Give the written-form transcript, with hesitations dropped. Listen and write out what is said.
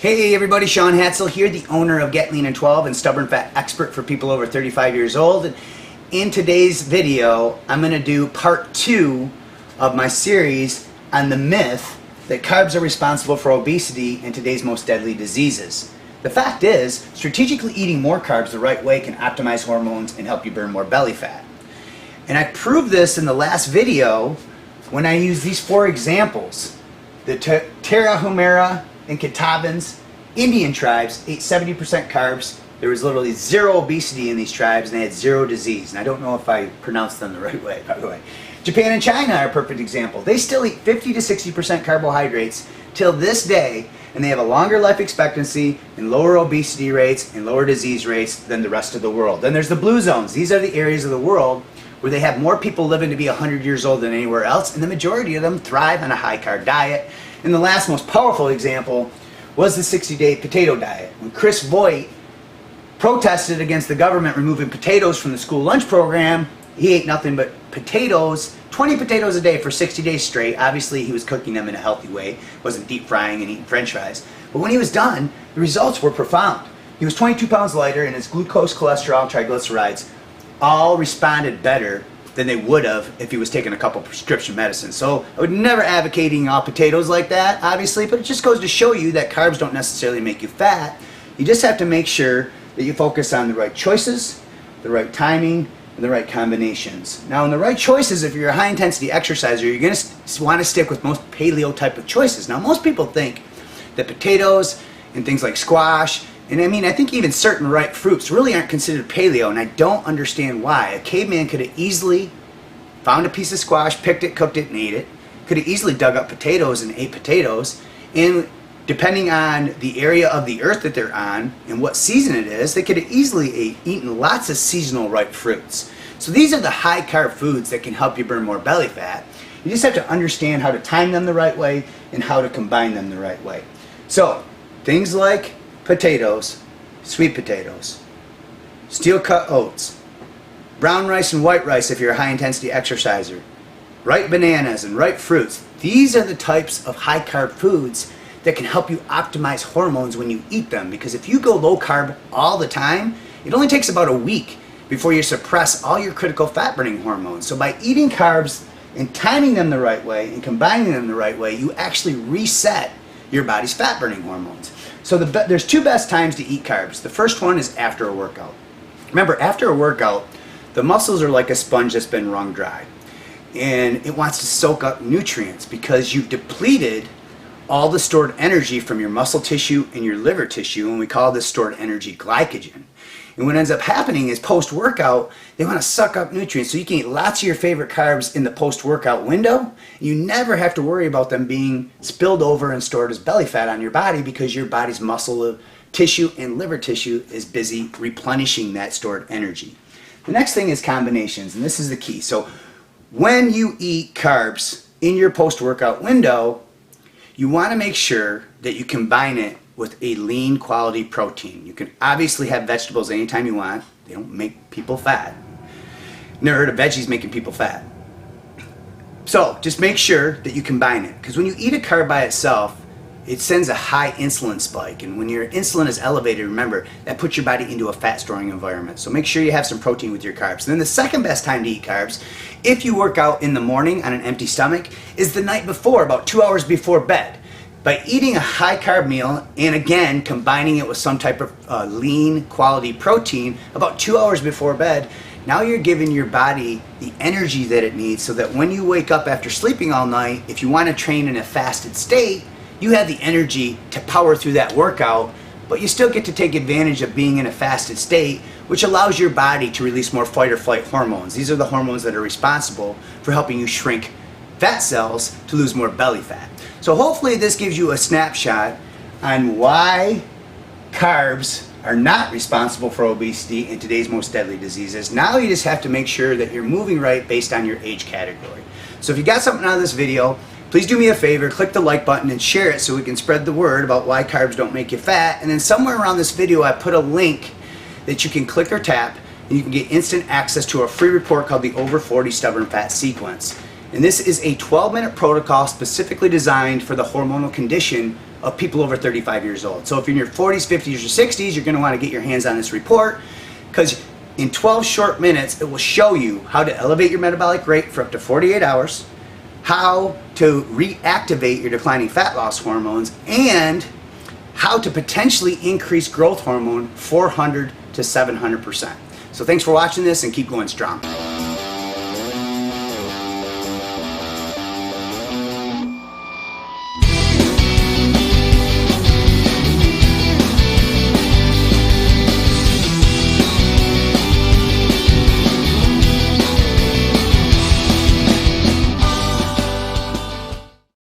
Hey everybody, Shaun Hadsall here, the owner of Get Lean in 12 and Stubborn Fat Expert for people over 35 years old. And in today's video, I'm going to do part 2 of my series on the myth that carbs are responsible for obesity and today's most deadly diseases. The fact is, strategically eating more carbs the right way can optimize hormones and help you burn more belly fat. And I proved this in the last video when I used these 4 examples. The Tarahumara and Kitavans Indian tribes ate 70% carbs. There was literally 0 obesity in these tribes and they had 0 disease. And I don't know if I pronounced them the right way, by the way. Japan and China are a perfect example. They still eat 50 to 60% carbohydrates till this day, and they have a longer life expectancy and lower obesity rates and lower disease rates than the rest of the world. Then there's the blue zones. These are the areas of the world where they have more people living to be 100 years old than anywhere else, and the majority of them thrive on a high-carb diet. And the last most powerful example was the 60-day potato diet. When Chris Voigt protested against the government removing potatoes from the school lunch program, he ate nothing but potatoes, 20 potatoes a day for 60 days straight. Obviously, he was cooking them in a healthy way, wasn't deep frying and eating french fries. But when he was done, the results were profound. He was 22 pounds lighter, and his glucose, cholesterol, triglycerides all responded better than they would have if he was taking a couple prescription medicines. So I would never advocate eating all potatoes like that, obviously, but it just goes to show you that carbs don't necessarily make you fat. You just have to make sure that you focus on the right choices, the right timing, and the right combinations. Now, in the right choices, if you're a high-intensity exerciser, you're going to want to stick with most paleo type of choices. Now, most people think that potatoes and things like squash, and I think even certain ripe fruits really aren't considered paleo, and I don't understand why. A caveman could have easily found a piece of squash, picked it, cooked it, and ate it. Could have easily dug up potatoes and ate potatoes. And depending on the area of the earth that they're on and what season it is, they could have easily eaten lots of seasonal ripe fruits. So these are the high-carb foods that can help you burn more belly fat. You just have to understand how to time them the right way and how to combine them the right way. So things like potatoes, sweet potatoes, steel-cut oats, brown rice and white rice if you're a high-intensity exerciser, ripe bananas and ripe fruits. These are the types of high-carb foods that can help you optimize hormones when you eat them, because if you go low-carb all the time, it only takes about a week before you suppress all your critical fat-burning hormones. So by eating carbs and timing them the right way and combining them the right way, you actually reset your body's fat-burning hormones. So there's 2 best times to eat carbs. The first one is after a workout. Remember, after a workout, the muscles are like a sponge that's been wrung dry. And it wants to soak up nutrients because you've depleted all the stored energy from your muscle tissue and your liver tissue, and we call this stored energy glycogen. And what ends up happening is post-workout, they want to suck up nutrients, so you can eat lots of your favorite carbs in the post-workout window. You never have to worry about them being spilled over and stored as belly fat on your body because your body's muscle tissue and liver tissue is busy replenishing that stored energy. The next thing is combinations, and this is the key. So when you eat carbs in your post-workout window, you want to make sure that you combine it with a lean quality protein. You can obviously have vegetables anytime you want. They don't make people fat. Never heard of veggies making people fat. So just make sure that you combine it, because when you eat a carb by itself, it sends a high insulin spike, and when your insulin is elevated, remember, that puts your body into a fat storing environment. So make sure you have some protein with your carbs. And then the second best time to eat carbs, if you work out in the morning on an empty stomach, is the night before, about 2 hours before bed. By eating a high carb meal and again combining it with some type of lean quality protein about 2 hours before bed, now you're giving your body the energy that it needs so that when you wake up after sleeping all night, if you want to train in a fasted state, you have the energy to power through that workout, but you still get to take advantage of being in a fasted state, which allows your body to release more fight or flight hormones. These are the hormones that are responsible for helping you shrink fat cells to lose more belly fat. So hopefully this gives you a snapshot on why carbs are not responsible for obesity and today's most deadly diseases. Now you just have to make sure that you're moving right based on your age category. So if you got something out of this video, please do me a favor, click the like button and share it so we can spread the word about why carbs don't make you fat. And then somewhere around this video I put a link that you can click or tap, and you can get instant access to a free report called the Over 40 Stubborn Fat Sequence. And this is a 12-minute protocol specifically designed for the hormonal condition of people over 35 years old. So if you're in your 40s, 50s, or 60s, you're going to want to get your hands on this report, because in 12 short minutes, it will show you how to elevate your metabolic rate for up to 48 hours, how to reactivate your declining fat loss hormones, and how to potentially increase growth hormone 400 to 700%. So thanks for watching this, and keep going strong.